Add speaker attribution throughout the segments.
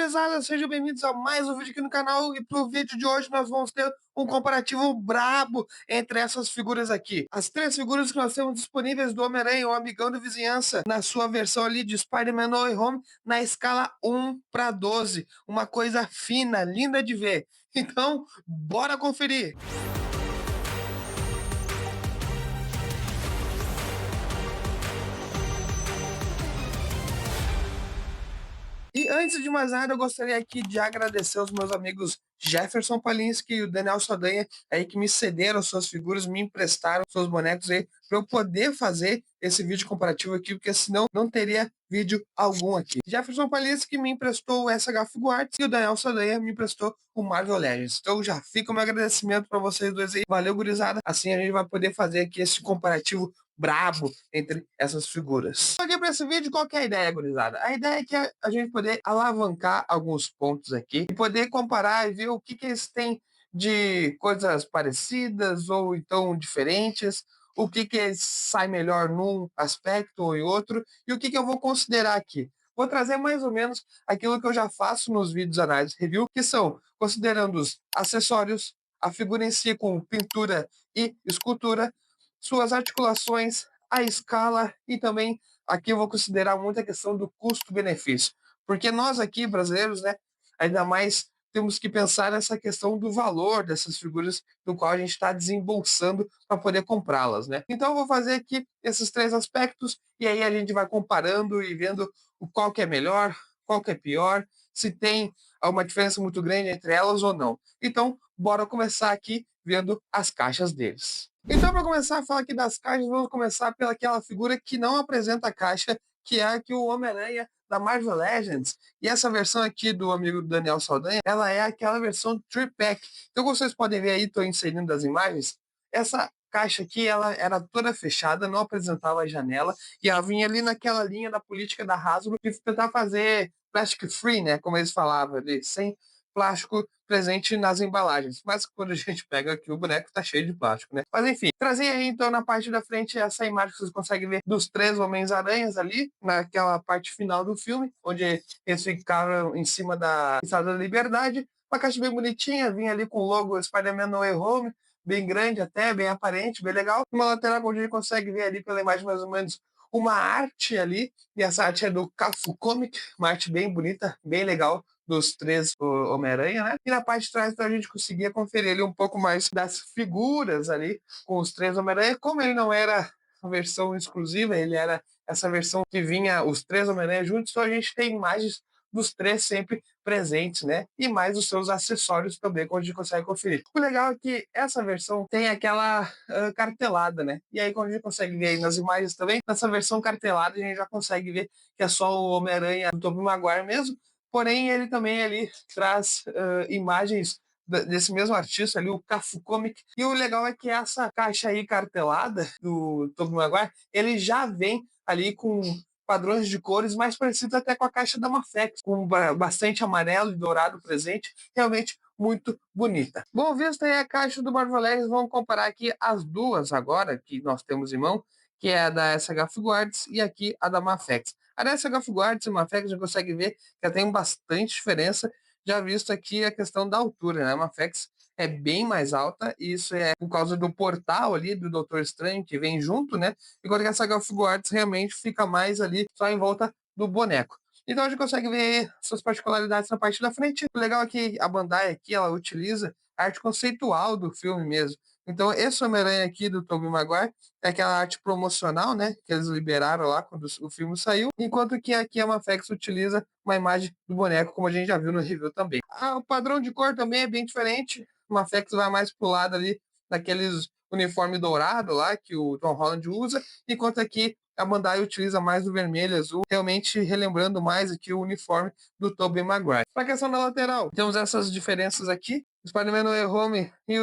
Speaker 1: gurizada, sejam bem-vindos a mais um vídeo aqui no canal e pro vídeo de hoje nós vamos ter um comparativo brabo entre essas figuras aqui. As três figuras que nós temos disponíveis do Homem-Aranha, o amigão da vizinhança, na sua versão ali de Spider-Man No Way Home, na escala 1:12. Uma coisa fina, linda de ver. Então, bora conferir! E antes de mais nada, eu gostaria aqui de agradecer aos meus amigos Jefferson Palinski e o Daniel Saldanha aí que me cederam suas figuras, me emprestaram seus bonecos aí para eu poder fazer esse vídeo comparativo aqui, porque senão não teria vídeo algum aqui. Jefferson Palinski me emprestou o SH Figuarts e o Daniel Saldanha me emprestou o Marvel Legends. Então já fica o meu agradecimento para vocês dois aí. Valeu, gurizada. Assim a gente vai poder fazer aqui esse comparativo brabo entre essas figuras. Aqui para esse vídeo, qual que é a ideia, gurizada? A ideia é que a gente poder alavancar alguns pontos aqui e poder comparar e ver o que eles têm de coisas parecidas ou então diferentes, o que sai melhor num aspecto ou em outro, e o que eu vou considerar aqui. Vou trazer mais ou menos aquilo que eu já faço nos vídeos análise review, que são considerando os acessórios, a figura em si com pintura e escultura, suas articulações, a escala e também aqui eu vou considerar muito a questão do custo-benefício. Porque nós aqui, brasileiros, né, ainda mais temos que pensar nessa questão do valor dessas figuras no qual a gente está desembolsando para poder comprá-las, né? Então eu vou fazer aqui esses três aspectos e aí a gente vai comparando e vendo o qual que é melhor, qual que é pior, se tem uma diferença muito grande entre elas ou não. Então, bora começar aqui vendo as caixas deles. Então, para começar a falar aqui das caixas, vamos começar pelaquela figura que não apresenta a caixa, que é aqui o Homem-Aranha da Marvel Legends. E essa versão aqui do amigo Daniel Saldanha, ela é aquela versão Tri-Pack. Então, como vocês podem ver aí, estou inserindo as imagens, essa caixa aqui, ela era toda fechada, não apresentava a janela, e ela vinha ali naquela linha da política da Hasbro de tentar fazer plastic free, né, como eles falavam ali, sem plástico presente nas embalagens. Mas quando a gente pega aqui, o boneco tá cheio de plástico, né? Mas enfim, trazer aí então na parte da frente essa imagem que vocês conseguem ver dos três Homens-Aranhas ali, naquela parte final do filme, onde eles ficaram em cima da Estátua da Liberdade. Uma caixa bem bonitinha, vinha ali com o logo Spider-Man No Way Home, bem grande até, bem aparente, bem legal. Uma lateral onde a gente consegue ver ali pela imagem mais ou menos uma arte ali, e essa arte é do Cafu Comic, uma arte bem bonita, bem legal, dos três Homem-Aranha, né? E na parte de trás então, a gente conseguia conferir ali um pouco mais das figuras ali com os três Homem-Aranha. Como ele não era a versão exclusiva, ele era essa versão que vinha os três Homem-Aranha juntos, então a gente tem imagens dos três sempre presentes, né? E mais os seus acessórios também, quando a gente consegue conferir. O legal é que essa versão tem aquela cartelada, né? E aí, quando a gente consegue ver aí nas imagens também, nessa versão cartelada, a gente já consegue ver que é só o Homem-Aranha do Tobey Maguire mesmo, porém ele também ali traz imagens desse mesmo artista ali, o Cafu Comic. E o legal é que essa caixa aí cartelada do Tobey Maguire, ele já vem ali com padrões de cores mais parecidos até com a caixa da Mafex, com bastante amarelo e dourado presente, realmente muito bonita. Bom, visto aí a caixa do Marvel Legends, vamos comparar aqui as duas agora que nós temos em mão, que é a da SH Figuarts e aqui a da Mafex. A da SH Figuarts e Mafex a gente consegue ver que ela tem bastante diferença, já visto aqui a questão da altura, né? A Mafex é bem mais alta, e isso é por causa do portal ali do Doutor Estranho que vem junto, né? Enquanto que essa Galfigo Arts realmente fica mais ali só em volta do boneco. Então a gente consegue ver suas particularidades na parte da frente. O legal é que a Bandai aqui, ela utiliza a arte conceitual do filme mesmo. Então esse Homem-Aranha aqui do Tobey Maguire é aquela arte promocional, né, que eles liberaram lá quando o filme saiu, enquanto que aqui a Mafex utiliza uma imagem do boneco, como a gente já viu no review também. O padrão de cor também é bem diferente. A Mafex vai mais pro lado ali daqueles uniforme dourado lá que o Tom Holland usa, enquanto aqui a Bandai utiliza mais o vermelho e azul, realmente relembrando mais aqui o uniforme do Tobey Maguire. Para a questão da lateral, temos essas diferenças aqui. O Spider-Man No Way Home e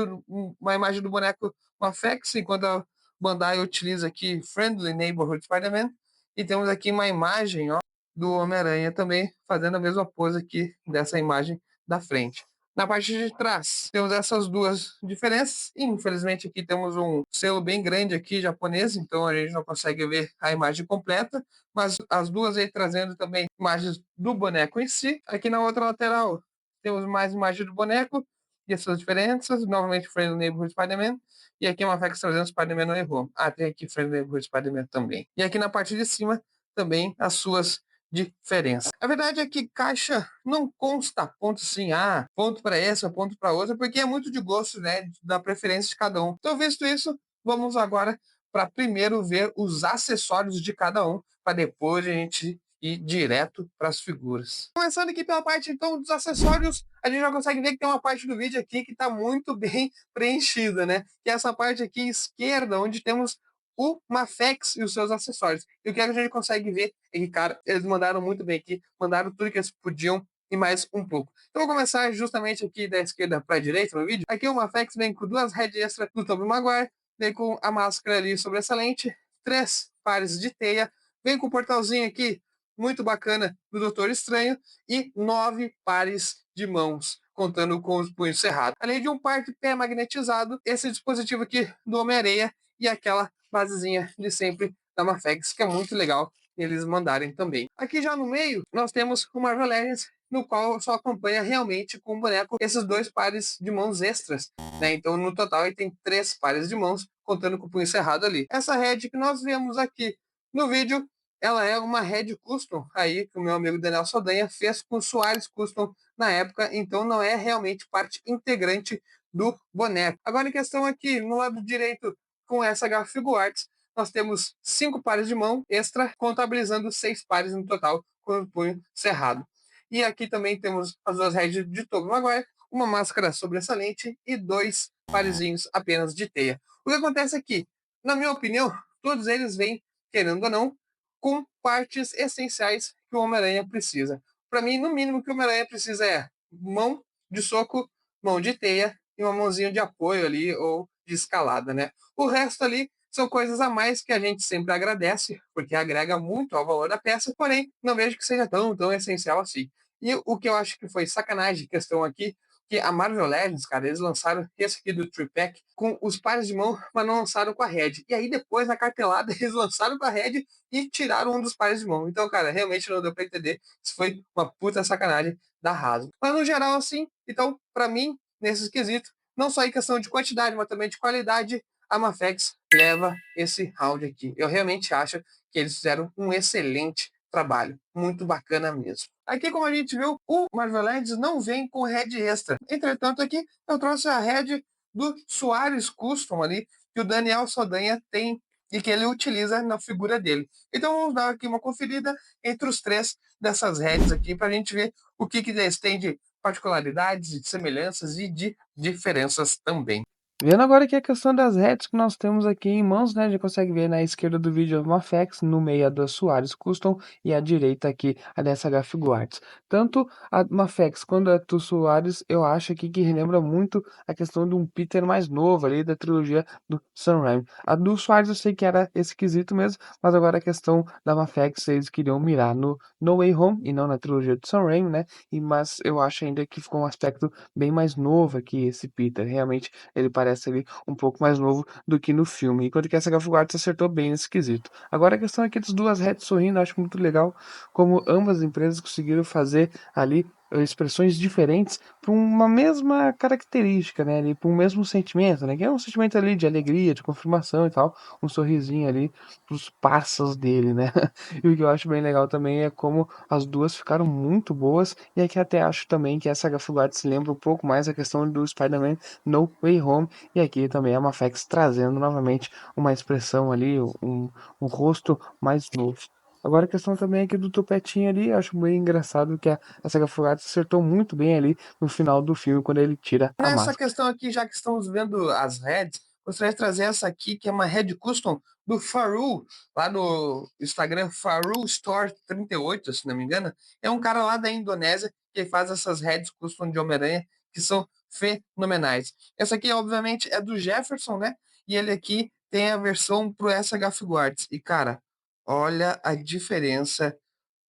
Speaker 1: uma imagem do boneco Mafex, enquanto a Bandai utiliza aqui Friendly Neighborhood Spider-Man. E temos aqui uma imagem, ó, do Homem-Aranha também fazendo a mesma pose aqui dessa imagem da frente. Na parte de trás, temos essas duas diferenças. Infelizmente, aqui temos um selo bem grande aqui japonês, então a gente não consegue ver a imagem completa, mas as duas aí trazendo também imagens do boneco em si. Aqui na outra lateral, temos mais imagens do boneco e as suas diferenças. Novamente, Friendly Neighborhood Spider-Man. E aqui uma FAQ trazendo Spider-Man no Home. Ah, tem aqui Friendly Neighborhood Spider-Man também. E aqui na parte de cima, também as suas diferença. A verdade é que caixa não consta ponto assim, ponto para essa, ponto para outra, porque é muito de gosto, né, da preferência de cada um. Então, visto isso, vamos agora para primeiro ver os acessórios de cada um, para depois a gente ir direto para as figuras. Começando aqui pela parte então dos acessórios, a gente já consegue ver que tem uma parte do vídeo aqui que está muito bem preenchida, né? Que é essa parte aqui esquerda, onde temos o Mafex e os seus acessórios. E o que a gente consegue ver é que, cara, eles mandaram muito bem aqui, mandaram tudo que eles podiam e mais um pouco. Então vou começar justamente aqui da esquerda para a direita no vídeo. Aqui o Mafex vem com duas heads extra do Tobey Maguire, vem com a máscara ali sobressalente, 3 pares de teia, vem com o portalzinho aqui, muito bacana, do Doutor Estranho, e 9 pares de mãos, contando com os punhos cerrados. Além de um par de pé magnetizado, esse dispositivo aqui do Homem-Areia e aquela basezinha de sempre da Mafex, que é muito legal eles mandarem também. Aqui já no meio, nós temos o Marvel Legends, no qual só acompanha realmente com o boneco esses 2 pares de mãos extras, né? Então, no total, ele tem 3 pares de mãos, contando com o punho cerrado ali. Essa head que nós vemos aqui no vídeo, ela é uma head custom aí, que o meu amigo Daniel Saldanha fez com o Soares Custom na época, então não é realmente parte integrante do boneco. Agora, em questão aqui, no lado direito, com essa Figuarts, nós temos 5 pares de mão extra, contabilizando 6 pares no total, com o punho cerrado. E aqui também temos as duas heads de Tobey Maguire, uma máscara sobressalente e 2 parezinhos apenas de teia. O que acontece aqui, na minha opinião, todos eles vêm, querendo ou não, com partes essenciais que o Homem-Aranha precisa. Para mim, no mínimo, o que o Homem-Aranha precisa é mão de soco, mão de teia e uma mãozinha de apoio ali, ou de escalada, né? O resto ali são coisas a mais que a gente sempre agradece, porque agrega muito ao valor da peça, porém, não vejo que seja tão essencial assim. E o que eu acho que foi sacanagem, questão aqui, que a Marvel Legends, cara, eles lançaram esse aqui do Tripack com os pares de mão, mas não lançaram com a Red. E aí depois, na cartelada, eles lançaram com a Red e tiraram um dos pares de mão. Então, cara, realmente não deu pra entender. Isso foi uma puta sacanagem da Hasbro. Mas no geral, assim, então, para mim, nesse quesito, não só em questão de quantidade, mas também de qualidade, a Mafex leva esse round aqui. Eu realmente acho que eles fizeram um excelente trabalho. Muito bacana mesmo. Aqui, como a gente viu, o Marvel Legends não vem com head extra. Entretanto, aqui eu trouxe a head do Soares Custom ali, que o Daniel Saldanha tem e que ele utiliza na figura dele. Então vamos dar aqui uma conferida entre os 3 dessas heads aqui para a gente ver o que eles têm de particularidades, de semelhanças e de diferenças também.
Speaker 2: Vendo agora aqui a questão das heads que nós temos aqui em mãos, né? A gente consegue ver na esquerda do vídeo a Mafex, no meio a da Soares Custom e à direita aqui a dessa Figuarts. Tanto a Mafex quanto a do Soares, eu acho aqui que relembra muito a questão de um Peter mais novo ali da trilogia do Sam Raimi. A do Soares eu sei que era esquisito mesmo, mas agora a questão da Mafex eles queriam mirar no No Way Home e não na trilogia do Sam Raimi, né? Mas eu acho ainda que ficou um aspecto bem mais novo aqui esse Peter. Realmente ele parece ali um pouco mais novo do que no filme, enquanto que essa Guards acertou bem nesse quesito. Agora a questão aqui das duas heads sorrindo, eu acho muito legal como ambas as empresas conseguiram fazer ali expressões diferentes para uma mesma característica, né, ali para um mesmo sentimento, né, que é um sentimento ali de alegria, de confirmação e tal, um sorrisinho ali pros passos dele, né. E o que eu acho bem legal também é como as duas ficaram muito boas e aqui até acho também que essa Guards se lembra um pouco mais a questão do Spider-Man No Way Home, e aqui também a Mafex trazendo novamente uma expressão ali, um rosto mais novo. Agora a questão também aqui do topetinho ali, acho bem engraçado que a Saga Fugata acertou muito bem ali no final do filme, quando ele tira a
Speaker 1: Nessa
Speaker 2: máscara.
Speaker 1: questão aqui, já que estamos vendo as heads, gostaria de trazer essa aqui, que é uma head custom do Faru, lá no Instagram, Faru Store 38, se não me engano. É um cara lá da Indonésia que faz essas heads custom de Homem-Aranha, que são fenomenais. Essa aqui, obviamente, é do Jefferson, né? E ele aqui tem a versão pro SH Guards. E, cara, olha a diferença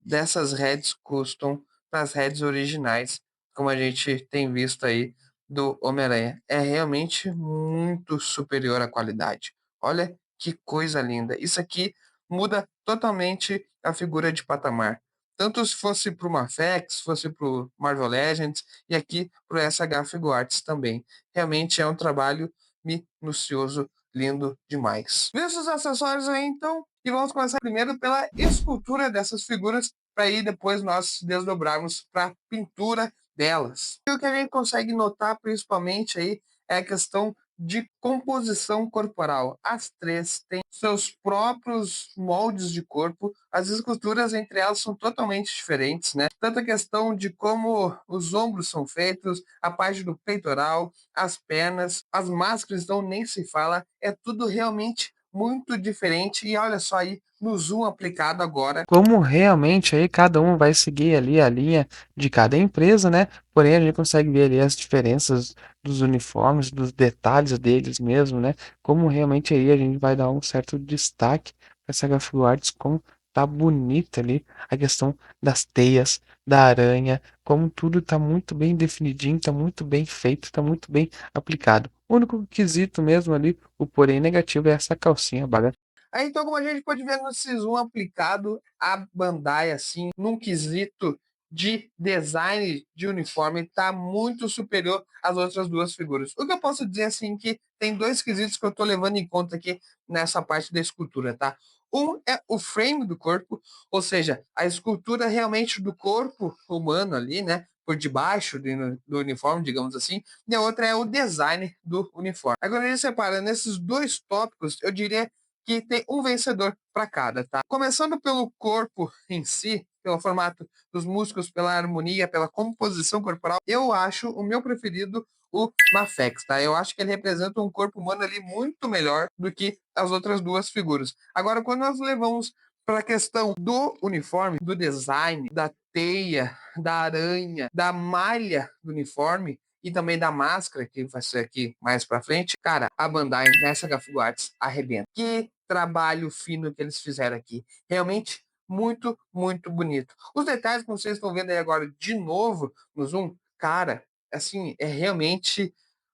Speaker 1: dessas heads custom para as heads originais como a gente tem visto aí do Homem-Aranha. É realmente muito superior à qualidade. Olha que coisa linda. Isso aqui muda totalmente a figura de patamar. Tanto se fosse para o Mafex, se fosse para o Marvel Legends e aqui para o SH Figuarts também. Realmente é um trabalho minucioso, lindo demais. Visto os acessórios aí então, e vamos começar primeiro pela escultura dessas figuras, para aí depois nós desdobrarmos para a pintura delas. E o que a gente consegue notar principalmente aí é a questão de composição corporal. As três têm seus próprios moldes de corpo, as esculturas entre elas são totalmente diferentes, né? Tanto a questão de como os ombros são feitos, a parte do peitoral, as pernas, as máscaras, então nem se fala, é tudo realmente muito diferente. E olha só aí no zoom aplicado agora,
Speaker 2: Como realmente aí cada um vai seguir ali a linha de cada empresa, né? Porém, a gente consegue ver ali as diferenças dos uniformes, dos detalhes deles mesmo, né? Como realmente aí a gente vai dar um certo destaque para essa Graphic Arts, como tá bonita ali a questão das teias, da aranha, como tudo tá muito bem definidinho, tá muito bem feito, tá muito bem aplicado. O único quesito mesmo ali, o porém negativo é essa calcinha baga.
Speaker 1: aí, então, como a gente pode ver no Zoom aplicado, a Bandai, assim, num quesito de design de uniforme, está muito superior às outras duas figuras. O que eu posso dizer, assim, que tem dois quesitos que eu estou levando em conta aqui nessa parte da escultura, tá? Um é o frame do corpo, ou seja, a escultura realmente do corpo humano ali, né? Por debaixo do uniforme, digamos assim, e a outra é o design do uniforme. Agora, a gente separa nesses dois tópicos, eu diria que tem um vencedor para cada, tá? Começando pelo corpo em si, pelo formato dos músculos, pela harmonia, pela composição corporal, eu acho o meu preferido o Mafex, tá? Eu acho que ele representa um corpo humano ali muito melhor do que as outras duas figuras. Agora, quando nós levamos para a questão do uniforme, do design, da teia, da aranha, da malha do uniforme, e também da máscara, que vai ser aqui mais pra frente. Cara, a Bandai nessa Gafu Arts arrebenta. Que trabalho fino que eles fizeram aqui. Realmente muito, muito bonito. Os detalhes que vocês estão vendo aí agora de novo no Zoom, cara, assim, é realmente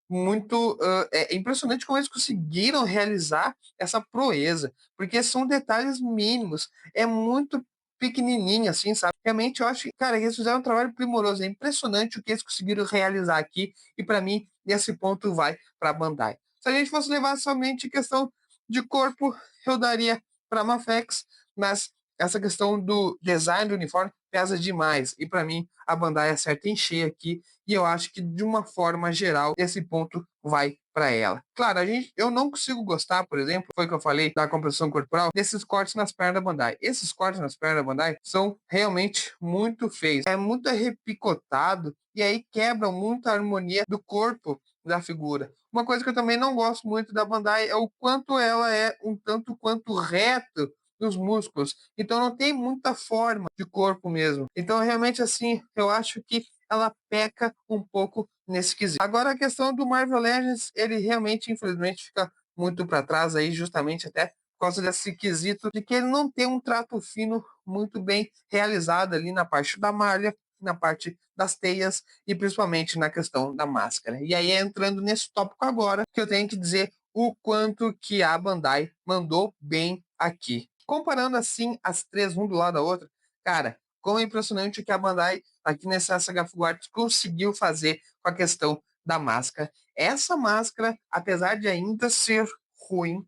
Speaker 1: muito é impressionante como eles conseguiram realizar essa proeza, porque são detalhes mínimos, é muito pequenininho assim, sabe? Realmente eu acho que, cara, eles fizeram um trabalho primoroso, é impressionante o que eles conseguiram realizar aqui, e para mim, nesse ponto vai para a Bandai. Se a gente fosse levar somente questão de corpo, eu daria para Mafex, mas essa questão do design do uniforme pesa demais, e para mim a Bandai acerta em cheio aqui, e eu acho que de uma forma geral esse ponto vai para ela. Claro, eu não consigo gostar, por exemplo, foi o que eu falei da composição corporal, desses cortes nas pernas da Bandai. Esses cortes nas pernas da Bandai são realmente muito feios. É muito arrepicotado e aí quebram muito a harmonia do corpo da figura. Uma coisa que eu também não gosto muito da Bandai é o quanto ela é um tanto quanto reto dos músculos. Então não tem muita forma de corpo mesmo. Então realmente assim, eu acho que ela peca um pouco nesse quesito. Agora a questão do Marvel Legends, ele realmente, infelizmente, fica muito para trás aí, justamente até por causa desse quesito de que ele não tem um trato fino muito bem realizado ali na parte da malha, na parte das teias e principalmente na questão da máscara. E aí entrando nesse tópico agora, que eu tenho que dizer o quanto que a Bandai mandou bem aqui. Comparando assim as três um do lado da outra, cara, como é impressionante o que a Bandai aqui nessa Saga Guards conseguiu fazer com a questão da máscara. Essa máscara, apesar de ainda ser ruim,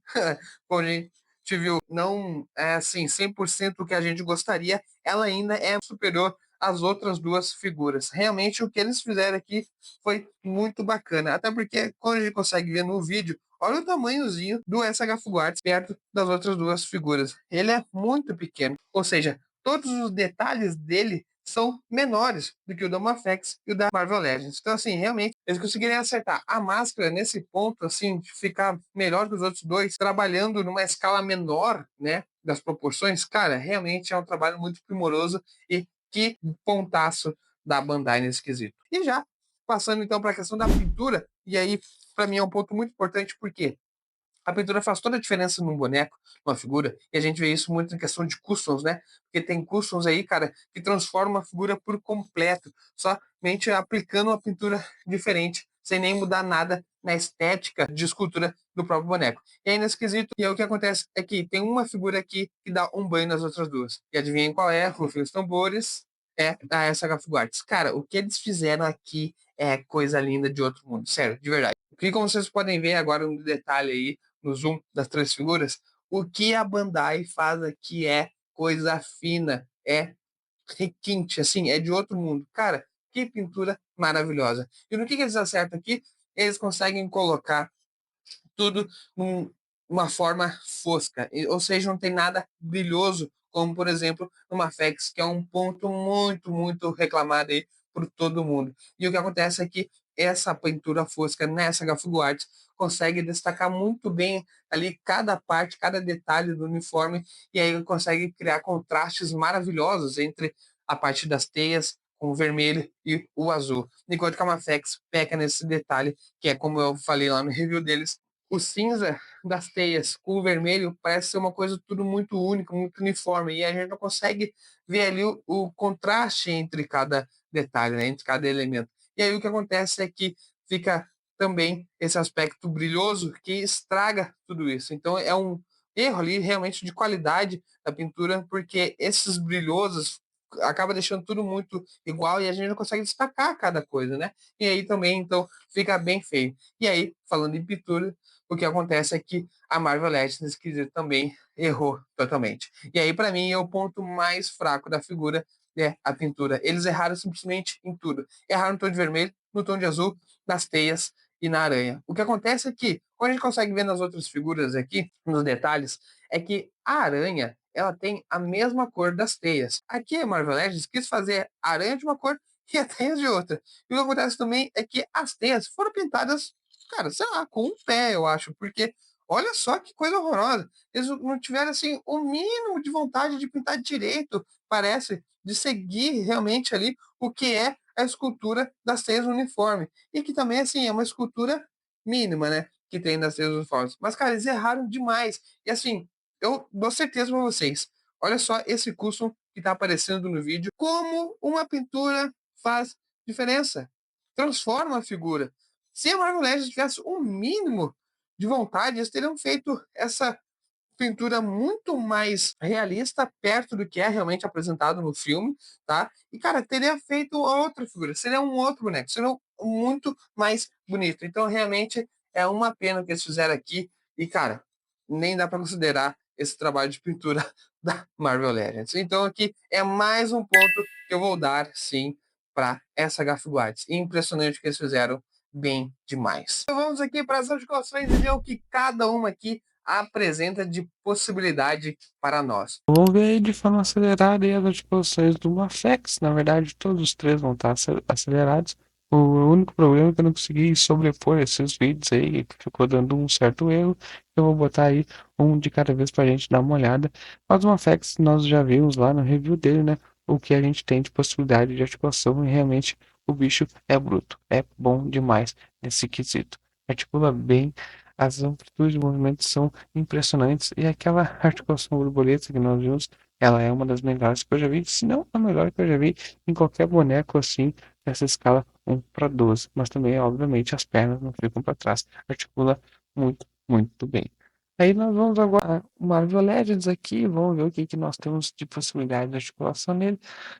Speaker 1: como a gente viu, não é assim 100% o que a gente gostaria, ela ainda é superior às outras duas figuras. Realmente o que eles fizeram aqui foi muito bacana, até porque quando a gente consegue ver no vídeo, olha o tamanhozinho do SH Guards perto das outras duas figuras. Ele é muito pequeno, ou seja, todos os detalhes dele são menores do que o da Mafex e o da Marvel Legends. Então, assim, realmente, eles conseguirem acertar a máscara nesse ponto, assim, de ficar melhor que os outros dois, trabalhando numa escala menor, né, das proporções, cara, realmente é um trabalho muito primoroso e que pontaço da Bandai nesse quesito. E já, passando então para a questão da pintura, e aí, para mim é um ponto muito importante, porque A pintura faz toda a diferença num boneco, numa figura, e a gente vê isso muito em questão de customs, né? Porque tem customs aí, cara, que transformam a figura por completo, somente aplicando uma pintura diferente, sem nem mudar nada na estética de escultura do próprio boneco. E aí, nesse quesito, e aí o que acontece é que tem uma figura aqui que dá um banho nas outras duas. E adivinhem qual é? Rufem os tambores. É a SH Figuarts. Cara, o que eles fizeram aqui é coisa linda de outro mundo. Sério, de verdade. E como vocês podem ver agora no detalhe aí, no zoom das três figuras, o que a Bandai faz aqui é coisa fina, é requinte, assim, é de outro mundo. Cara, que pintura maravilhosa. E no que eles acertam aqui? Eles conseguem colocar tudo numa forma fosca, ou seja, não tem nada brilhoso, como por exemplo numa FX, que é um ponto muito, muito reclamado aí por todo mundo. E o que acontece é que essa pintura fosca nessa Gafugo Arts consegue destacar muito bem ali cada parte, cada detalhe do uniforme, e aí consegue criar contrastes maravilhosos entre a parte das teias com o vermelho e o azul. Enquanto que a Mafex peca nesse detalhe, que é como eu falei lá no review deles, o cinza das teias com o vermelho parece ser uma coisa tudo muito única, muito uniforme, e a gente não consegue ver ali o contraste entre cada detalhe, né, entre cada elemento. E aí o que acontece é que fica também esse aspecto brilhoso que estraga tudo isso. Então é um erro ali realmente de qualidade da pintura, porque esses brilhosos acaba deixando tudo muito igual e a gente não consegue destacar cada coisa, né? E aí também, então, fica bem feio. E aí, falando em pintura, o que acontece é que a Marvel Legends nesse quesito também errou totalmente. E aí, para mim, é o ponto mais fraco da figura, é a pintura. Eles erraram simplesmente em tudo. Erraram no tom de vermelho, no tom de azul, nas teias e na aranha. O que acontece é que, quando a gente consegue ver nas outras figuras aqui, nos detalhes, é que a aranha ela tem a mesma cor das teias. Aqui a Marvel Legends quis fazer a aranha de uma cor e a teia de outra. E o que acontece também é que as teias foram pintadas, cara, sei lá, com um pé, eu acho, porque olha só que coisa horrorosa. Eles não tiveram, assim, o mínimo de vontade de pintar direito, parece, de seguir realmente ali o que é a escultura das teias no uniforme. E que também, assim, é uma escultura mínima, né? Que tem das teias uniformes. Mas, cara, eles erraram demais. E, assim, eu dou certeza para vocês. Olha só esse custom que está aparecendo no vídeo. Como uma pintura faz diferença. Transforma a figura. Se a Marvel Legends tivesse um mínimo de vontade, eles teriam feito essa pintura muito mais realista, perto do que é realmente apresentado no filme, tá? E, cara, teria feito outra figura, seria um outro boneco, seria muito mais bonito. Então, realmente, é uma pena que eles fizeram aqui. E, cara, nem dá para considerar esse trabalho de pintura da Marvel Legends. Então, aqui é mais um ponto que eu vou dar, sim, para essa Gafiguards. Impressionante o que eles fizeram, bem demais. Então, vamos aqui para as articulações e ver o que cada uma aqui apresenta de possibilidade para nós.
Speaker 2: Vamos ver aí de forma acelerada aí as articulações do Mafex. Na verdade, todos os três vão estar acelerados. O único problema é que eu não consegui sobrepor esses vídeos aí, que ficou dando um certo erro. Eu vou botar aí um de cada vez pra gente dar uma olhada. Mas o Mafex nós já vimos lá no review dele, né? O que a gente tem de possibilidade de articulação e realmente o bicho é bruto. É bom demais nesse quesito. Articula bem, as amplitudes de movimento são impressionantes. E aquela articulação borboleta que nós vimos, ela é uma das melhores que eu já vi, se não a melhor que eu já vi em qualquer boneco assim, nessa escala 1/12. Mas também, obviamente, as pernas não ficam para trás. Articula muito, muito bem. Aí nós vamos agora o Marvel Legends aqui, vamos ver o que, que nós temos de possibilidade de articulação nele.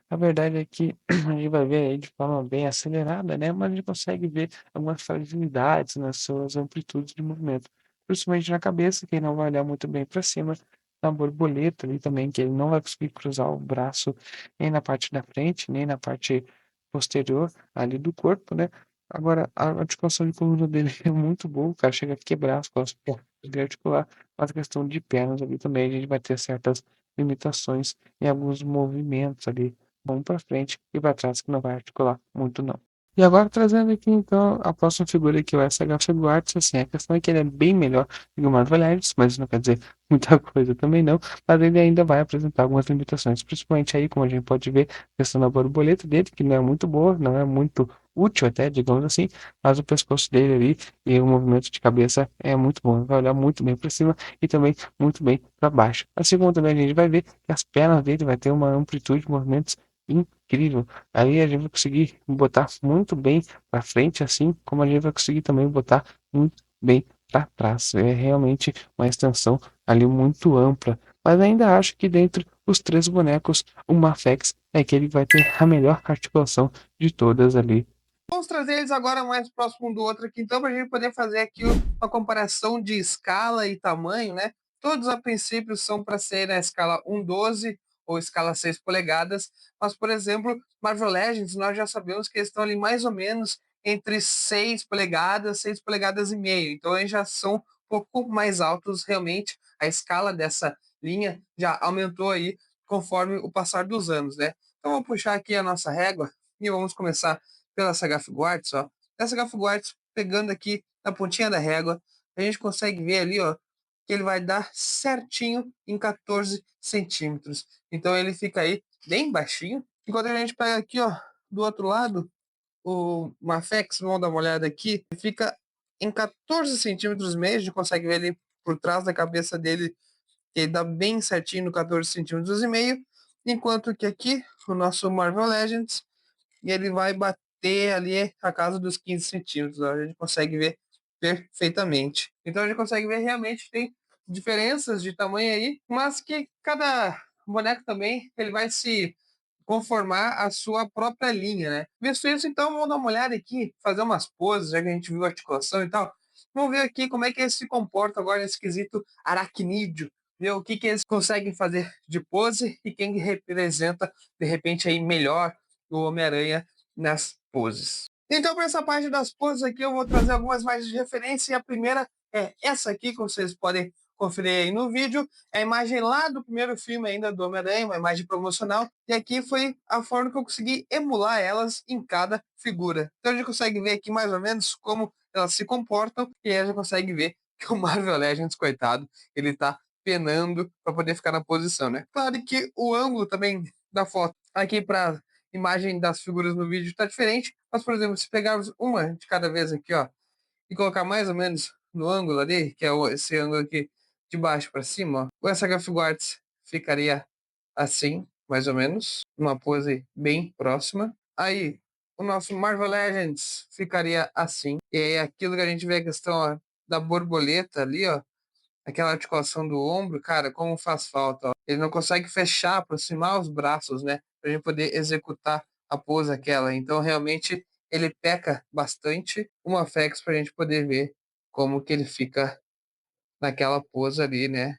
Speaker 2: A verdade é que a gente vai ver aí de forma bem acelerada, né? Mas a gente consegue ver algumas fragilidades nas suas amplitudes de movimento. Principalmente na cabeça, que ele não vai olhar muito bem para cima. Na borboleta ali também, que ele não vai conseguir cruzar o braço nem na parte da frente, nem na parte posterior ali do corpo, né? Agora, a articulação de coluna dele é muito boa, o cara chega a quebrar as costas de articular, mas a questão de pernas ali também, a gente vai ter certas limitações em alguns movimentos ali, um para frente e para trás, que não vai articular muito não. E agora trazendo aqui então a próxima figura que é o SH Figuarts, assim, a questão é que ele é bem melhor do que o Marvel Legends, mas isso não quer dizer muita coisa também não, mas ele ainda vai apresentar algumas limitações, principalmente aí, como a gente pode ver, a questão da borboleta dele, que não é muito boa, não é muito útil até, digamos assim, mas o pescoço dele ali e o movimento de cabeça é muito bom. Ele vai olhar muito bem para cima e também muito bem para baixo. Assim como também a gente vai ver que as pernas dele vai ter uma amplitude de movimentos incrível. Aí a gente vai conseguir botar muito bem para frente, assim como a gente vai conseguir também botar muito bem para trás. É realmente uma extensão ali muito ampla. Mas ainda acho que dentre os três bonecos, o Mafex é aquele que vai ter a melhor articulação de todas ali.
Speaker 1: Vamos trazer eles agora mais próximo um do outro aqui, então, para a gente poder fazer aqui uma comparação de escala e tamanho, né? Todos a princípio são para ser na escala 1:12 ou escala 6 polegadas, mas, por exemplo, Marvel Legends, nós já sabemos que eles estão ali mais ou menos entre 6 polegadas, 6 polegadas e meio, então eles já são um pouco mais altos realmente. A escala dessa linha já aumentou aí conforme o passar dos anos, né? Então, vamos puxar aqui a nossa régua e vamos começar pela Sagaf Quartz, ó. Essa Sagaf Quartz, pegando aqui na pontinha da régua, a gente consegue ver ali, ó, que ele vai dar certinho em 14 centímetros. Então ele fica aí bem baixinho. Enquanto a gente pega aqui, ó, do outro lado, o Mafex, vamos dar uma olhada aqui, ele fica em 14 centímetros mesmo, a gente consegue ver ali por trás da cabeça dele, que ele dá bem certinho no 14 centímetros e meio, enquanto que aqui, o nosso Marvel Legends, e ele vai bater ali a casa dos 15 centímetros. Ó, a gente consegue ver perfeitamente. Então a gente consegue ver realmente que tem diferenças de tamanho aí, mas que cada boneco também ele vai se conformar a sua própria linha, né? Visto isso, então, vamos dar uma olhada aqui, fazer umas poses, já que a gente viu a articulação e tal. Vamos ver aqui como é que eles se comportam agora nesse quesito aracnídeo, ver o que, que eles conseguem fazer de pose e quem representa, de repente, aí melhor o Homem-Aranha nas poses. Então, para essa parte das poses aqui, eu vou trazer algumas imagens de referência, e a primeira é essa aqui, como vocês podem conferir aí no vídeo, é a imagem lá do primeiro filme ainda do Homem-Aranha, uma imagem promocional, e aqui foi a forma que eu consegui emular elas em cada figura. Então a gente consegue ver aqui mais ou menos como elas se comportam, e aí a gente consegue ver que o Marvel Legends, coitado, ele tá penando para poder ficar na posição, né? Claro que o ângulo também da foto aqui para imagem das figuras no vídeo está diferente, mas por exemplo, se pegarmos uma de cada vez aqui, ó, e colocar mais ou menos no ângulo ali, que é esse ângulo aqui de baixo para cima, ó, o SHF Quartz ficaria assim, mais ou menos, numa pose bem próxima. Aí, o nosso Marvel Legends ficaria assim. E aí, aquilo que a gente vê a questão, ó, da borboleta ali, ó, aquela articulação do ombro, cara, como faz falta, ó. Ele não consegue fechar, aproximar os braços, né, pra gente poder executar a pose aquela. Então, realmente, ele peca bastante uma flex pra gente poder ver como que ele fica naquela pose ali, né?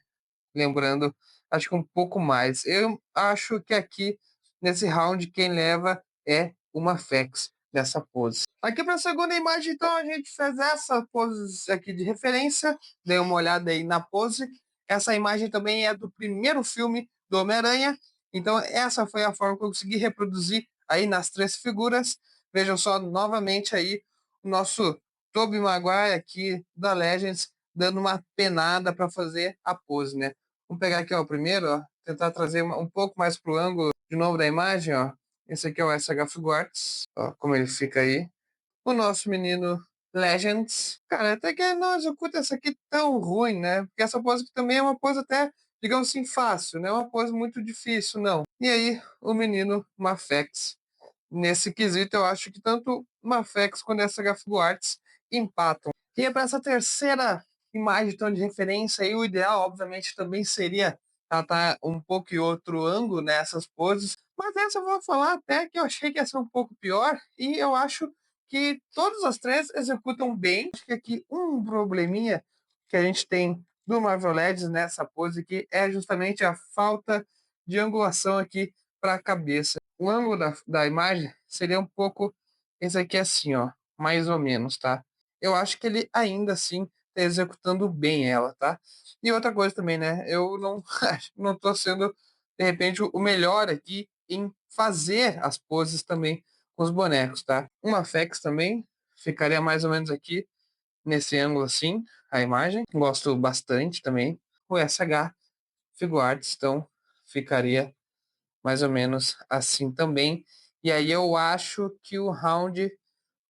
Speaker 1: Lembrando, acho que um pouco mais. Eu acho que aqui, nesse round, quem leva é uma Fex nessa pose. Aqui para a segunda imagem, então, a gente fez essa pose aqui de referência. Dei uma olhada aí na pose. Essa imagem também é do primeiro filme do Homem-Aranha. Então, essa foi a forma que eu consegui reproduzir aí nas três figuras. Vejam só novamente aí o nosso Tobey Maguire aqui da Legends dando uma penada para fazer a pose, né? Vamos pegar aqui ó, o primeiro, ó, tentar trazer um pouco mais pro ângulo de novo da imagem, ó. Esse aqui é o SH Quartz, ó, como ele fica aí. O nosso menino Legends. Cara, até que não executa essa aqui tão ruim, né? Porque essa pose aqui também é uma pose até, digamos assim, fácil, não é uma pose muito difícil, não. E aí, o menino Mafex. Nesse quesito, eu acho que tanto Mafex quanto SH Arts empatam. E para essa terceira imagem então, de referência, aí, o ideal, obviamente, também seria ela tá um pouco em outro ângulo nessas poses, mas essa eu vou falar até que eu achei que ia ser um pouco pior, e eu acho que todas as três executam bem. Acho que aqui um probleminha que a gente tem do Marvel Legends nessa pose aqui é justamente a falta de angulação aqui para a cabeça. O ângulo da imagem seria um pouco esse aqui assim, ó, mais ou menos, tá? Eu acho que ele ainda assim tá executando bem ela, tá? E outra coisa também, né? Eu não não tô sendo de repente o melhor aqui em fazer as poses também com os bonecos, tá? Uma Fex também ficaria mais ou menos aqui nesse ângulo assim, a imagem. Gosto bastante também. O SH Figuarts, então ficaria mais ou menos assim também. E aí eu acho que o round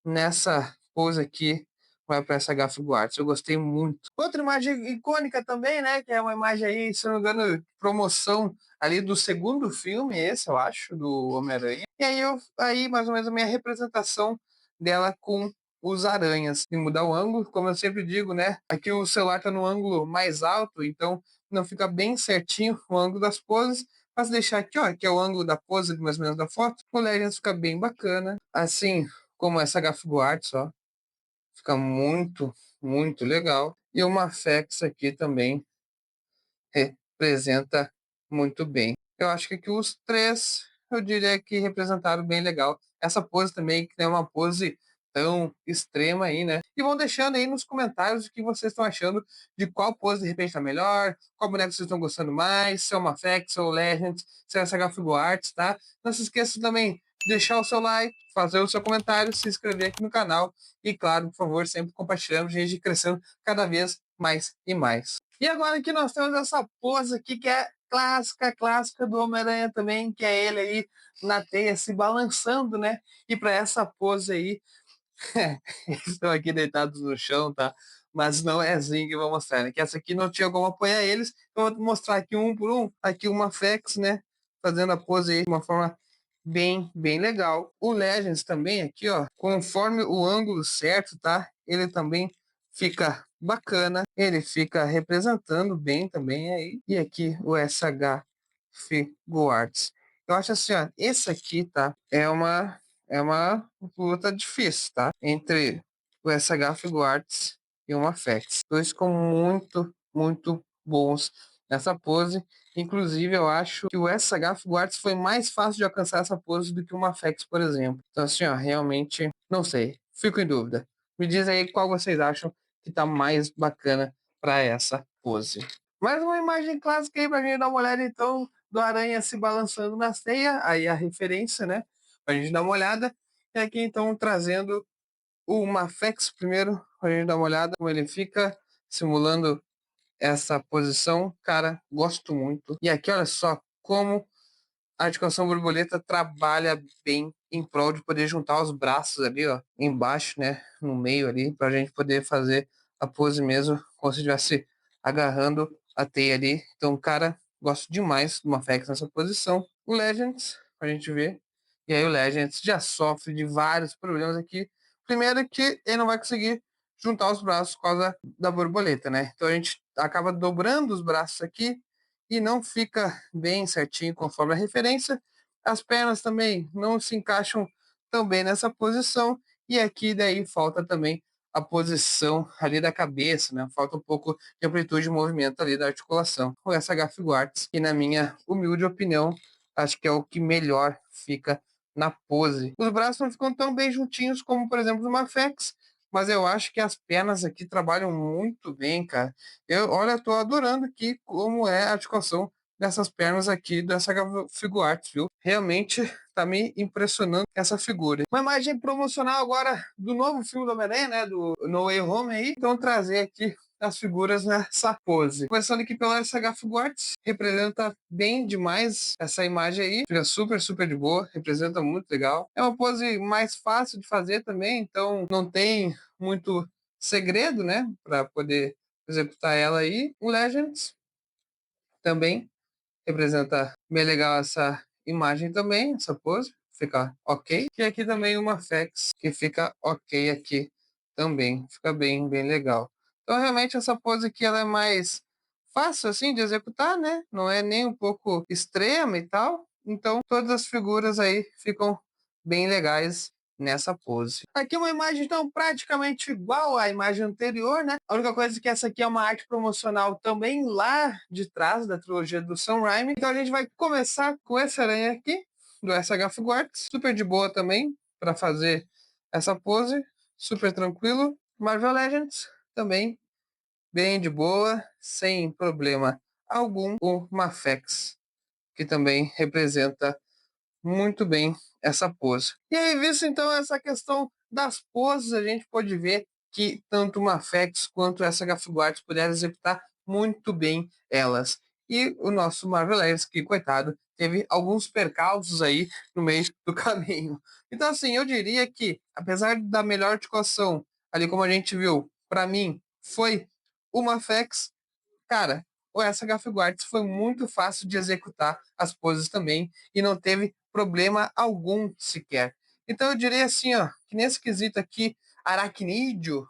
Speaker 1: nessa pose aqui vai para essa Gaff Guards. Eu gostei muito. Outra imagem icônica também, né? Que é uma imagem aí, se não me engano, promoção ali do segundo filme, esse eu acho, do Homem-Aranha. E aí mais ou menos a minha representação dela com os aranhas. E mudar o ângulo, como eu sempre digo, né? Aqui o celular tá no ângulo mais alto, então não fica bem certinho o ângulo das poses. Mas deixar aqui, ó, que é o ângulo da pose, mais ou menos da foto, o Legends fica bem bacana. Assim como essa Gaff Guards, ó. Fica muito, muito legal. E o Mafex aqui também representa muito bem. Eu acho que aqui os três, eu diria que representaram bem legal. Essa pose também, que é uma pose tão extrema aí, né? E vão deixando aí nos comentários o que vocês estão achando de qual pose de repente tá melhor, qual boneco vocês estão gostando mais, se é o Mafex, se é o Legends, se é essa Gafigo Arts, tá? Não se esqueça também de deixar o seu like, fazer o seu comentário, se inscrever aqui no canal e, claro, por favor, sempre compartilhando, gente, crescendo cada vez mais e mais. E agora aqui nós temos essa pose aqui que é clássica, clássica do Homem-Aranha também, que é ele aí na teia se balançando, né? E para essa pose aí, eles estão aqui deitados no chão, tá? Mas não é assim que eu vou mostrar, né? Que essa aqui não tinha como apoiar eles, então eu vou mostrar aqui um por um. Aqui uma Fex, né? Fazendo a pose aí de uma forma bem, bem legal. O Legends também aqui, ó, conforme o ângulo certo, tá? Ele também fica bacana, ele fica representando bem também aí. E aqui o SH Figuarts. Eu acho assim, ó, esse aqui, tá? É uma luta difícil, tá? Entre o SH Figuarts e o Mafex. Dois ficam muito, muito bons nessa pose. Inclusive, eu acho que o SH Figuarts foi mais fácil de alcançar essa pose do que o Mafex, por exemplo. Então, assim, ó, realmente, não sei. Fico em dúvida. Me diz aí qual vocês acham que tá mais bacana para essa pose. Mais uma imagem clássica aí pra gente dar uma olhada, então, do aranha se balançando na ceia. Aí a referência, né? Pra gente dar uma olhada. E aqui, então, trazendo o Mafex primeiro, pra gente dar uma olhada como ele fica, simulando essa posição. Cara, gosto muito. E aqui, olha só como a articulação borboleta trabalha bem em prol de poder juntar os braços ali, ó, embaixo, né, no meio ali, pra gente poder fazer a pose mesmo, como se estivesse agarrando a teia ali. Então, cara, gosto demais do Mafex nessa posição. O Legends, pra gente ver. E aí o Legends já sofre de vários problemas aqui. Primeiro que ele não vai conseguir juntar os braços por causa da borboleta, né? Então a gente acaba dobrando os braços aqui e não fica bem certinho conforme a referência. As pernas também não se encaixam tão bem nessa posição. E aqui daí falta também a posição ali da cabeça, né? Falta um pouco de amplitude de movimento ali da articulação. Com essa Guards, que na minha humilde opinião, acho que é o que melhor fica na pose. Os braços não ficam tão bem juntinhos como, por exemplo, no Mafex, mas eu acho que as pernas aqui trabalham muito bem, cara. Olha, tô adorando aqui como é a articulação dessas pernas aqui dessa Figuarts, viu? Realmente tá me impressionando essa figura. Uma imagem promocional agora do novo filme do Homem-Aranha, né? Do No Way Home aí. Então trazer aqui as figuras nessa pose. Começando aqui pela SH Figuarts, representa bem demais essa imagem aí. Fica super, super de boa, representa muito legal. É uma pose mais fácil de fazer também, então não tem muito segredo, né? Para poder executar ela aí. O Legends também representa bem legal essa imagem também, essa pose, fica ok. E aqui também uma Fex que fica ok aqui também, fica bem, bem legal. Então realmente essa pose aqui ela é mais fácil assim de executar, né? Não é nem um pouco extrema e tal. Então todas as figuras aí ficam bem legais nessa pose. Aqui uma imagem então praticamente igual à imagem anterior, né? A única coisa é que essa aqui é uma arte promocional também lá de trás da trilogia do Sam Raimi. Então a gente vai começar com essa aranha aqui do SH Figuarts, super de boa também para fazer essa pose, super tranquilo. Marvel Legends também bem de boa, sem problema algum. O Mafex, que também representa muito bem essa pose. E aí, visto então essa questão das poses, a gente pode ver que tanto o Mafex quanto essa Gafiguarts puderam executar muito bem elas. E o nosso Marvel Legends, que coitado, teve alguns percalços aí no meio do caminho. Então, assim, eu diria que, apesar da melhor articulação, ali como a gente viu, para mim, foi uma FX, cara, o SHF Guards foi muito fácil de executar as poses também e não teve problema algum sequer. Então eu diria assim, ó, que nesse quesito aqui, aracnídeo,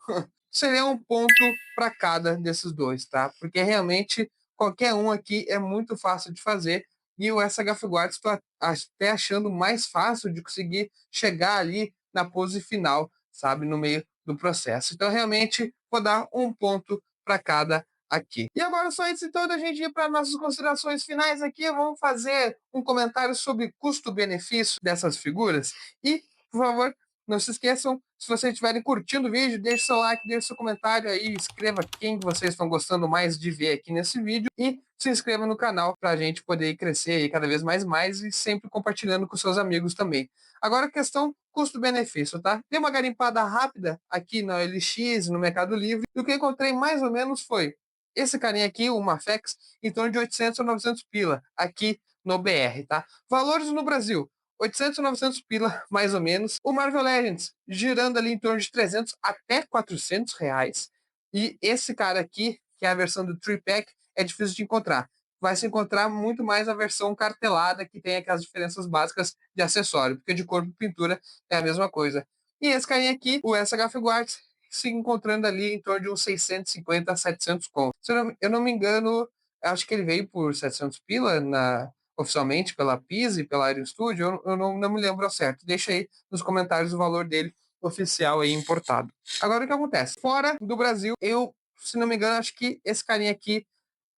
Speaker 1: seria um ponto para cada desses dois, tá? Porque realmente qualquer um aqui é muito fácil de fazer e o SHF Guards estou até achando mais fácil de conseguir chegar ali na pose final, sabe, no meio do processo. Então realmente vou dar um ponto para cada aqui. E agora só isso então da gente ir para nossas considerações finais aqui, vamos fazer um comentário sobre custo-benefício dessas figuras e, por favor, não se esqueçam, se vocês estiverem curtindo o vídeo, deixe seu like, deixe seu comentário aí, escreva quem vocês estão gostando mais de ver aqui nesse vídeo e se inscreva no canal para a gente poder crescer aí cada vez mais e sempre compartilhando com seus amigos também. Agora, questão custo-benefício, tá? Dei uma garimpada rápida aqui na OLX, no Mercado Livre, e o que eu encontrei mais ou menos foi esse carinha aqui, o Mafex, em torno de 800 ou 900 pila, aqui no BR, tá? Valores no Brasil, 800 ou 900 pila, mais ou menos. O Marvel Legends, girando ali em torno de 300 até 400 reais. E esse cara aqui, que é a versão do 3-pack, é difícil de encontrar. Vai se encontrar muito mais a versão cartelada, que tem aquelas diferenças básicas de acessório, porque de corpo e pintura é a mesma coisa. E esse carinha aqui, o SHF Guards, se encontrando ali em torno de uns 650 a 700 contos. Se eu não me engano, acho que ele veio por 700 pila oficialmente pela PIS e pela Aero Studio, eu não me lembro ao certo. Deixa aí nos comentários o valor dele oficial aí importado. Agora o que acontece? Fora do Brasil, eu, se não me engano, acho que esse carinha aqui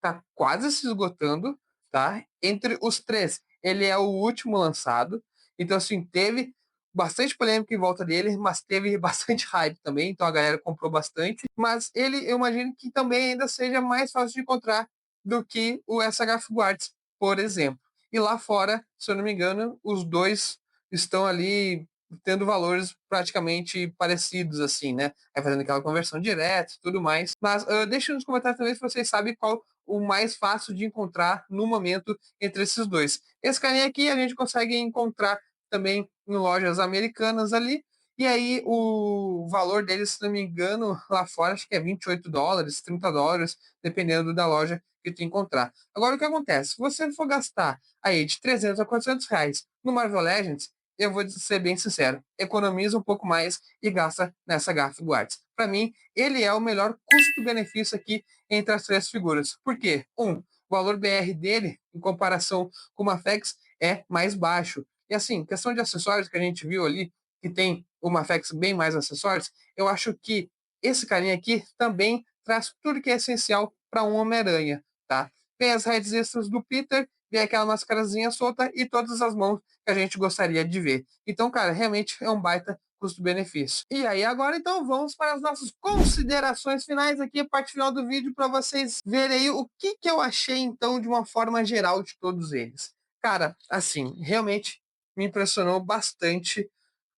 Speaker 1: tá quase se esgotando, tá? Entre os três, ele é o último lançado. Então, assim, teve bastante polêmica em volta dele, mas teve bastante hype também, então a galera comprou bastante. Mas ele, eu imagino que também ainda seja mais fácil de encontrar do que o SHF Guards, por exemplo. E lá fora, se eu não me engano, os dois estão ali tendo valores praticamente parecidos, assim, né? Aí fazendo aquela conversão direta e tudo mais. Mas deixa nos comentários também se vocês sabem qual o mais fácil de encontrar no momento entre esses dois. Esse carinha aqui a gente consegue encontrar também em lojas americanas ali. E aí o valor dele, se não me engano, lá fora acho que é US$ 28, US$ 30, dependendo da loja que tu encontrar. Agora o que acontece? Se você for gastar aí de 300 a 400 reais no Marvel Legends, eu vou ser bem sincero, economiza um pouco mais e gasta nessa Garf Guards. Para mim, ele é o melhor custo-benefício aqui entre as três figuras. Por quê? O valor BR dele, em comparação com uma FX, é mais baixo. E assim, questão de acessórios que a gente viu ali, que tem uma FX bem mais acessórios, eu acho que esse carinha aqui também traz tudo que é essencial para um Homem-Aranha, tá? Vem as heads extras do Peter, vem aquela mascarazinha solta e todas as mãos que a gente gostaria de ver. Então, cara, realmente é um baita custo-benefício. E aí, agora então vamos para as nossas considerações finais aqui, a parte final do vídeo, para vocês verem aí o que eu achei então de uma forma geral de todos eles. Cara, assim, realmente me impressionou bastante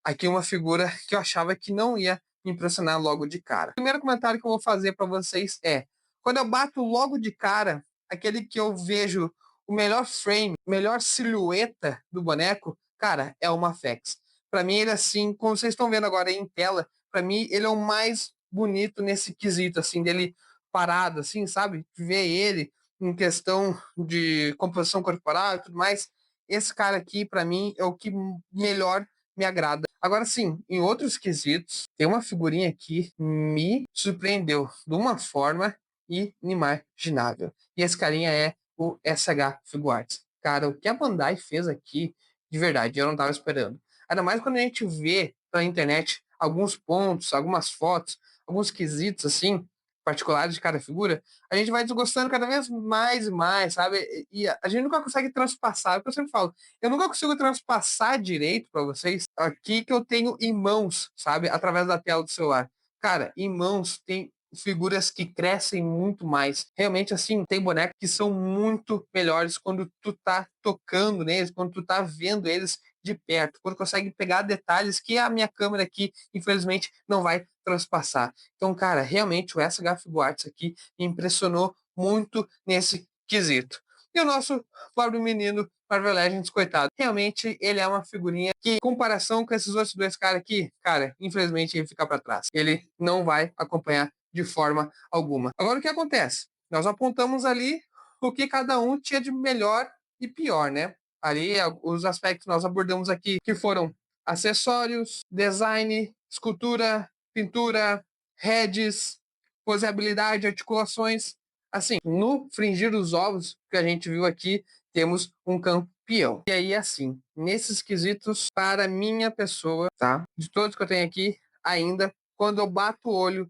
Speaker 1: aqui uma figura que eu achava que não ia me impressionar logo de cara. O primeiro comentário que eu vou fazer para vocês é: quando eu bato logo de cara, aquele que eu vejo o melhor frame, melhor silhueta do boneco, cara, é o Mafex. Para mim, ele assim, como vocês estão vendo agora aí em tela, para mim ele é o mais bonito nesse quesito, assim, dele parado, assim, sabe? Ver ele em questão de composição corporal e tudo mais. Esse cara aqui, para mim, é o que melhor me agrada. Agora sim, em outros quesitos, tem uma figurinha que me surpreendeu de uma forma inimaginável. E esse carinha é o SH Figuarts. Cara, o que a Bandai fez aqui, de verdade, eu não estava esperando. Ainda mais quando a gente vê pela internet alguns pontos, algumas fotos, alguns quesitos assim, particulares de cada figura, a gente vai desgostando cada vez mais e mais, sabe? E a gente nunca consegue transpassar, é o que eu sempre falo. Eu nunca consigo transpassar direito para vocês aqui que eu tenho em mãos, sabe? Através da tela do celular. Cara, em mãos tem figuras que crescem muito mais. Realmente, assim, tem bonecos que são muito melhores quando tu tá tocando neles, quando tu tá vendo eles de perto, quando consegue pegar detalhes que a minha câmera aqui, infelizmente, não vai transpassar. Então, cara, realmente o SH Figuarts aqui me impressionou muito nesse quesito. E o nosso pobre menino Marvel Legends, coitado. Realmente, ele é uma figurinha que, em comparação com esses outros dois caras aqui, cara, infelizmente ele fica para trás. Ele não vai acompanhar de forma alguma. Agora, o que acontece? Nós apontamos ali o que cada um tinha de melhor e pior, né? Ali, os aspectos que nós abordamos aqui, que foram acessórios, design, escultura, pintura, heads, poseabilidade, articulações. Assim, no fringir dos ovos que a gente viu aqui, temos um campeão. E aí, assim, nesses quesitos, para minha pessoa, tá? De todos que eu tenho aqui, ainda, quando eu bato o olho,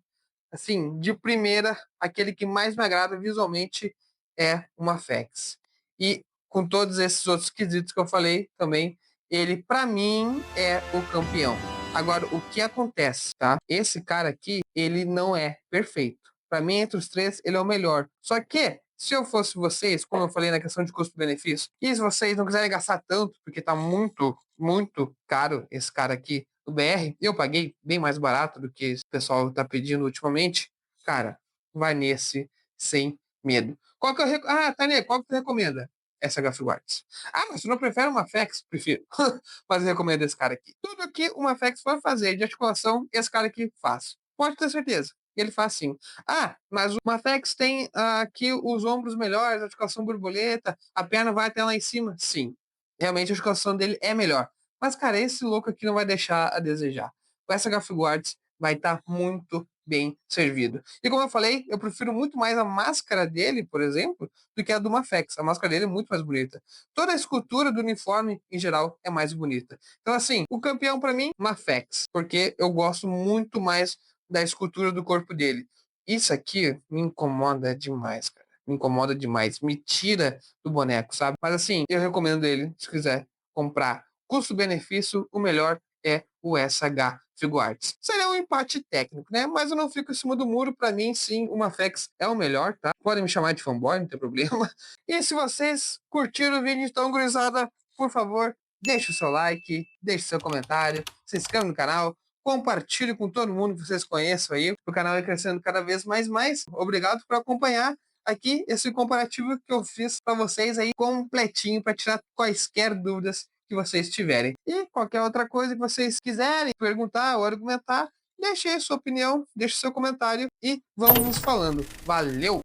Speaker 1: assim, de primeira, aquele que mais me agrada visualmente é uma Fex. E com todos esses outros quesitos que eu falei também, ele, para mim, é o campeão. Agora, o que acontece, tá? Esse cara aqui, ele não é perfeito. Para mim, entre os três, ele é o melhor. Só que, se eu fosse vocês, como eu falei na questão de custo-benefício, e se vocês não quiserem gastar tanto, porque tá muito, muito caro esse cara aqui no BR, eu paguei bem mais barato do que esse pessoal tá pedindo ultimamente, cara, vai nesse sem medo. Qual que eu Tânia, qual que tu recomenda? Essa Gaff Guards. Ah, mas tu não prefere uma Fex? Prefiro. Mas eu recomendo esse cara aqui. Tudo que uma Fex for fazer de articulação, esse cara aqui faz. Pode ter certeza. Ele faz sim. Ah, mas o Mafex tem aqui os ombros melhores, a articulação borboleta, a perna vai até lá em cima. Sim, realmente a articulação dele é melhor. Mas, cara, esse louco aqui não vai deixar a desejar. Com essa Gaff Guards vai estar muito bem servido. E como eu falei, eu prefiro muito mais a máscara dele, por exemplo, do que a do Mafex. A máscara dele é muito mais bonita. Toda a escultura do uniforme, em geral, é mais bonita. Então, assim, o campeão para mim, Mafex, porque eu gosto muito mais da escultura do corpo dele. Isso aqui me incomoda demais, cara. Me incomoda demais. Me tira do boneco, sabe? Mas assim, eu recomendo ele, se quiser comprar. Custo-benefício, o melhor é o SH Figuarts. Seria um empate técnico, né? Mas eu não fico em cima do muro. Para mim, sim, o Mafex é o melhor, tá? Podem me chamar de fanboy, não tem problema. E se vocês curtiram o vídeo, então, gurizada, por favor, deixe o seu like, deixe o seu comentário, se inscreva no canal, compartilhe com todo mundo que vocês conheçam aí. O canal vai crescendo cada vez mais. Obrigado por acompanhar aqui esse comparativo que eu fiz para vocês aí completinho para tirar quaisquer dúvidas que vocês tiverem. E qualquer outra coisa que vocês quiserem perguntar ou argumentar, deixe aí sua opinião, deixe seu comentário e vamos nos falando. Valeu!